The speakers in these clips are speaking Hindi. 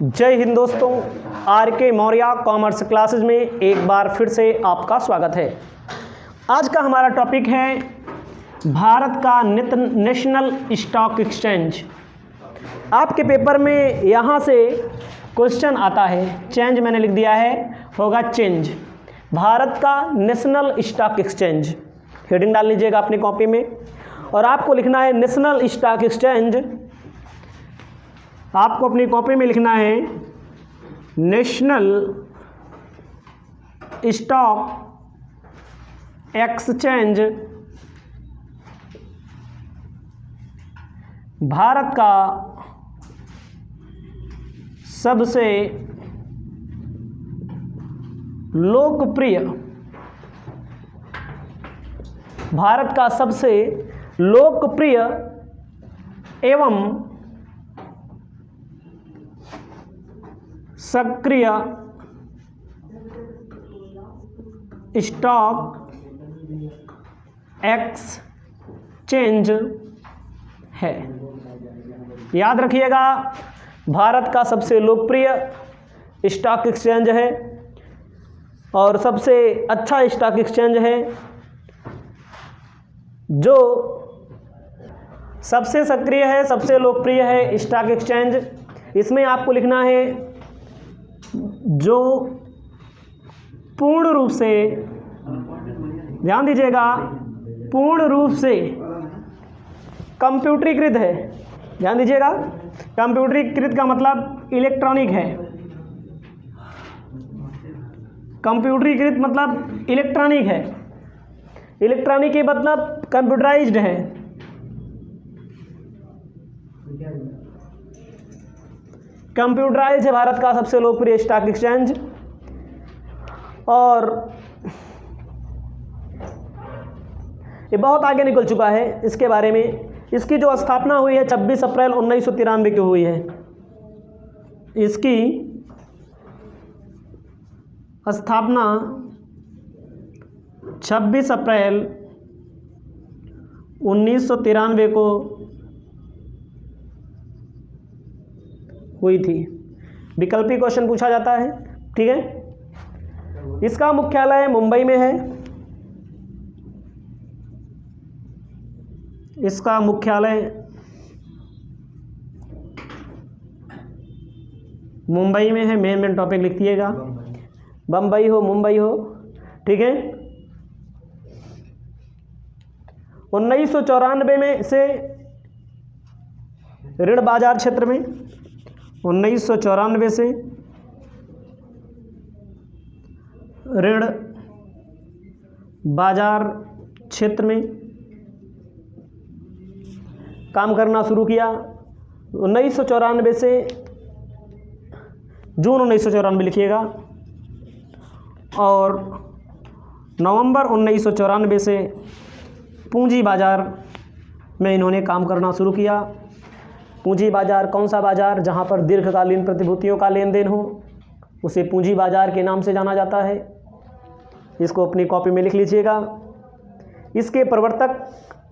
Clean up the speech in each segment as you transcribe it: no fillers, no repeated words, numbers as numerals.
जय हिंद दोस्तों, आर के मौर्य कॉमर्स क्लासेस में एक बार फिर से आपका स्वागत है। आज का हमारा टॉपिक है भारत का नेशनल स्टॉक एक्सचेंज। आपके पेपर में यहाँ से क्वेश्चन आता है, चेंज मैंने लिख दिया है, होगा चेंज। भारत का नेशनल स्टॉक एक्सचेंज हेडिंग डाल लीजिएगा अपनी कॉपी में, और आपको लिखना है नेशनल स्टॉक एक्सचेंज। आपको अपनी कॉपी में लिखना है नेशनल स्टॉक एक्सचेंज भारत का सबसे लोकप्रिय एवं सक्रिय स्टॉक एक्सचेंज है। याद रखिएगा, भारत का सबसे लोकप्रिय स्टॉक एक्सचेंज है और सबसे अच्छा स्टॉक एक्सचेंज है। जो सबसे सक्रिय है, सबसे लोकप्रिय है स्टॉक एक्सचेंज। इसमें आपको लिखना है जो पूर्ण रूप से, ध्यान दीजिएगा, पूर्ण रूप से कंप्यूटरीकृत है। ध्यान दीजिएगा, कंप्यूटरीकृत का मतलब इलेक्ट्रॉनिक है। कंप्यूटरीकृत मतलब इलेक्ट्रॉनिक है, इलेक्ट्रॉनिक के मतलब कंप्यूटराइज्ड है। कंप्यूटराइज है भारत का सबसे लोकप्रिय स्टॉक एक्सचेंज। और ये बहुत आगे निकल चुका है इसके बारे में। इसकी जो स्थापना हुई है 26 अप्रैल 1993 की हुई है। इसकी स्थापना 26 अप्रैल 1993 को हुई थी। विकल्पी क्वेश्चन पूछा जाता है, ठीक है। इसका मुख्यालय मुंबई में है। इसका मुख्यालय मुंबई में है। मेन टॉपिक लिख दिएगा, बम्बई हो मुंबई हो, ठीक है। 1994 में से ऋण बाजार क्षेत्र में, 1994 से ऋण बाजार क्षेत्र में काम करना शुरू किया। 1994 से जून 1994 लिखिएगा, और नवंबर 1994 से पूंजी बाजार में इन्होंने काम करना शुरू किया। पूंजी बाजार कौन सा बाजार? जहां पर दीर्घकालीन प्रतिभूतियों का लेन देन हो, उसे पूंजी बाजार के नाम से जाना जाता है। इसको अपनी कॉपी में लिख लीजिएगा। इसके प्रवर्तक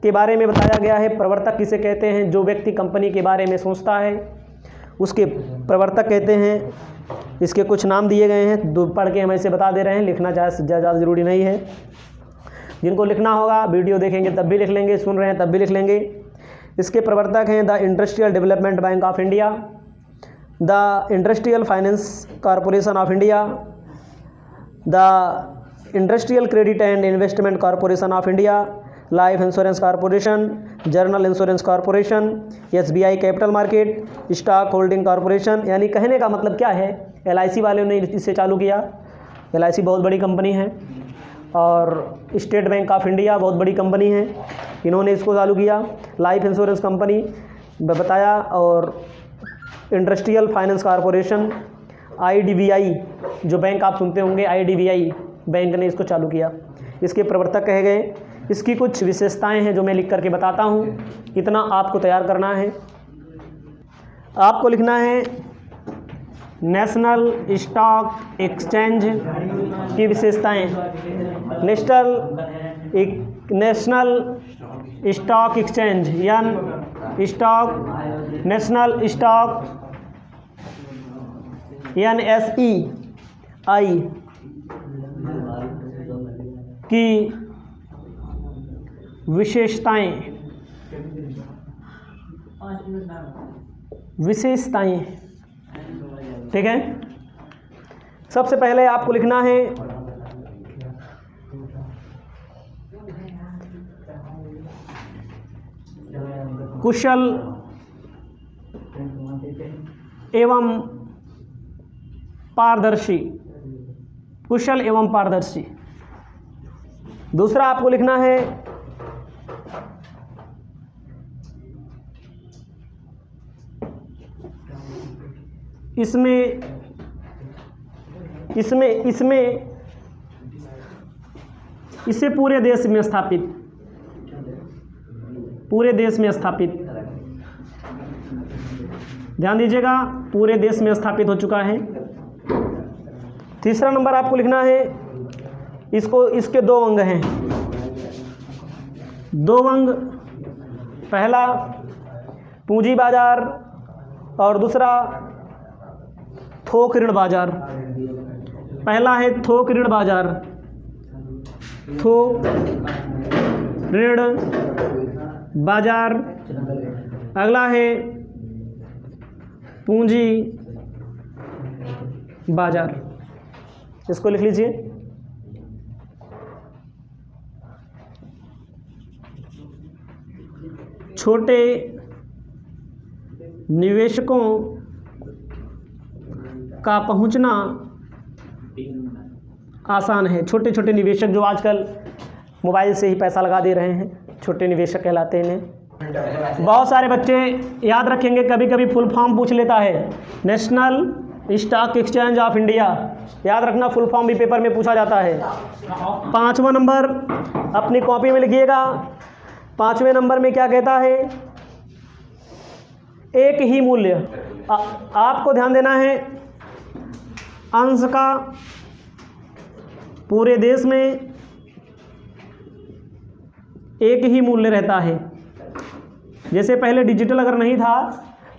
के बारे में बताया गया है। प्रवर्तक किसे कहते हैं? जो व्यक्ति कंपनी के बारे में सोचता है उसके प्रवर्तक कहते हैं। इसके कुछ नाम दिए गए हैं, दो पढ़ के हम ऐसे बता दे रहे हैं, लिखना ज़्यादा ज़रूरी नहीं है। जिनको लिखना होगा वीडियो देखेंगे तब भी लिख लेंगे, सुन रहे हैं तब भी लिख लेंगे। इसके प्रवर्तक हैं the industrial development bank of India, the industrial finance corporation of India, the industrial credit and investment corporation of India, life insurance corporation, journal insurance corporation, SBI capital market, stock holding corporation. यानी कहने का मतलब क्या है, LIC वालों ने इससे चालू किया। LIC बहुत बड़ी कंपनी है, और स्टेट बैंक ऑफ इंडिया बहुत बड़ी कंपनी है, इन्होंने इसको चालू किया। लाइफ इंश्योरेंस कंपनी बताया, और इंडस्ट्रियल फाइनेंस कॉरपोरेशन IDBI, जो बैंक आप सुनते होंगे, IDBI बैंक ने इसको चालू किया। इसके प्रवर्तक कहे गए। इसकी कुछ विशेषताएं हैं जो मैं लिख करके बताता हूँ, इतना आपको तैयार करना है। आपको लिखना है नेशनल स्टॉक एक्सचेंज की विशेषताएं। National stock exchange national stock NSEI की विशेषताएं, ठीक है। सबसे पहले आपको लिखना है कुशल एवं पारदर्शी, कुशल एवं पारदर्शी। दूसरा आपको लिखना है इसमें इसे पूरे देश में स्थापित, पूरे देश में स्थापित, ध्यान दीजिएगा, पूरे देश में स्थापित हो चुका है। तीसरा नंबर आपको लिखना है इसके दो अंग हैं, दो अंग, पहला पूंजी बाजार और दूसरा थोक ऋण बाजार। पहला है थोक ऋण बाजार, थोक ऋण बाजार। अगला है पूंजी बाजार, इसको लिख लीजिए। छोटे निवेशकों का पहुंचना आसान है। छोटे छोटे निवेशक जो आजकल मोबाइल से ही पैसा लगा दे रहे हैं, छोटे निवेशक कहलाते हैं इन्हें। बहुत सारे बच्चे याद रखेंगे, कभी कभी फुल फॉर्म पूछ लेता है, national stock exchange of India, याद रखना फुल फॉर्म भी पेपर में पूछा जाता है। 5वां नंबर अपनी कॉपी में लिखिएगा। 5वें नंबर में क्या कहता है, एक ही मूल्य। आपको ध्यान देना है, अंश का पूरे देश में एक ही मूल्य रहता है। जैसे पहले डिजिटल अगर नहीं था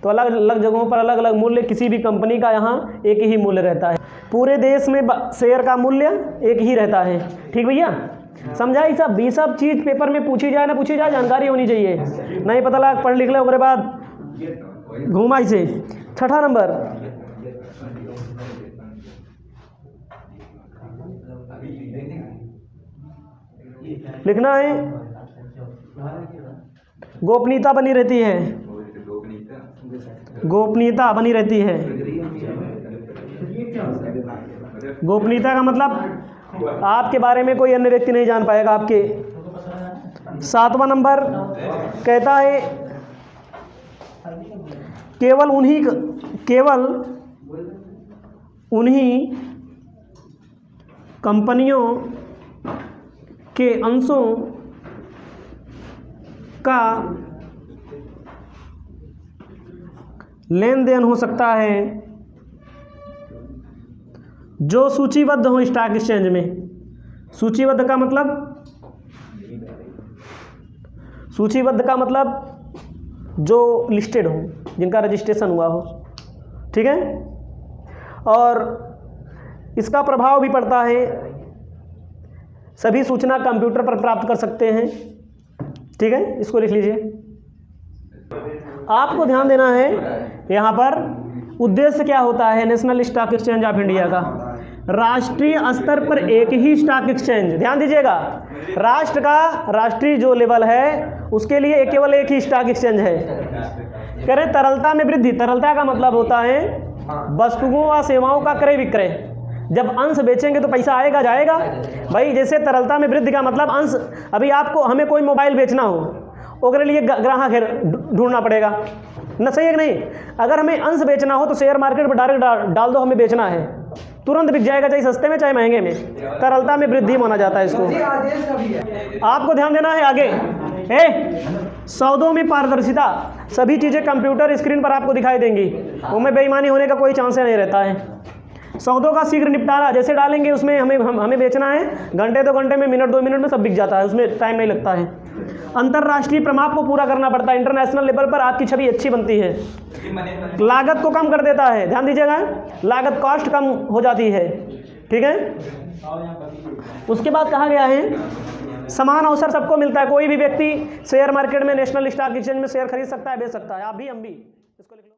तो अलग अलग जगहों पर अलग अलग मूल्य, किसी भी कंपनी का यहाँ एक ही मूल्य रहता है। पूरे देश में शेयर का मूल्य एक ही रहता है। ठीक भैया, समझा? ये सब चीज़ पेपर में पूछी जाए ना पूछी जाए, जानकारी होनी चाहिए। नहीं पता लगा पढ़ लिख ले उसके बाद घूमा इसे। 6ठा नंबर, लिखना है गोपनीयता बनी रहती है, गोपनीयता बनी रहती है। गोपनीयता का मतलब आपके बारे में कोई अन्य व्यक्ति नहीं जान पाएगा आपके। 7वां नंबर कहता है केवल उन्हीं कंपनियों के अंशों का लेन देन हो सकता है जो सूचीबद्ध हो स्टॉक एक्सचेंज में। सूचीबद्ध का मतलब जो लिस्टेड हो, जिनका रजिस्ट्रेशन हुआ हो। ठीक है, और इसका प्रभाव भी पड़ता है, सभी सूचना कंप्यूटर पर प्राप्त कर सकते हैं। ठीक है, इसको लिख लीजिए। आपको ध्यान देना है यहाँ पर उद्देश्य क्या होता है national stock exchange of India का। राष्ट्रीय स्तर पर एक ही स्टॉक एक्सचेंज, ध्यान दीजिएगा, राष्ट्र का राष्ट्रीय जो लेवल है उसके लिए केवल एक ही स्टॉक एक्सचेंज है। करें तरलता में वृद्धि, तरलता का मतलब होता है वस्तुओं व सेवाओं का क्रय विक्रय। जब अंश बेचेंगे तो पैसा आएगा जाएगा भाई। जैसे तरलता में वृद्धि का मतलब अंश, अभी हमें कोई मोबाइल बेचना हो, उसके लिए ग्राहक ढूंढना पड़ेगा ना, सही है कि नहीं? अगर हमें अंश बेचना हो तो शेयर मार्केट में डायरेक्ट डाल दो, हमें बेचना है, तुरंत बिक जाएगा, चाहे सस्ते में चाहे महंगे में। तरलता में वृद्धि माना जाता है इसको। आपको ध्यान देना है आगे। सौदों में पारदर्शिता, सभी चीज़ें कंप्यूटर स्क्रीन पर आपको दिखाई देंगी, उनमें बेईमानी होने का कोई चांस नहीं रहता है। सौदों का शीघ्र निपटारा, जैसे डालेंगे उसमें हमें बेचना है, घंटे 2 घंटे में, मिनट 2 मिनट में सब बिक जाता है, उसमें टाइम नहीं लगता है। अंतर्राष्ट्रीय प्रमाप को पूरा करना पड़ता है, इंटरनेशनल लेवल पर आपकी छवि अच्छी बनती है। लागत को कम कर देता है, ध्यान दीजिएगा, लागत कॉस्ट कम हो जाती है, ठीक है। उसके बाद कहा गया है समान अवसर सबको मिलता है, कोई भी व्यक्ति शेयर मार्केट में, नेशनल स्टॉक एक्सचेंज में शेयर खरीद सकता है, बेच सकता है, आप भी, हम भी। इसको लिख लो।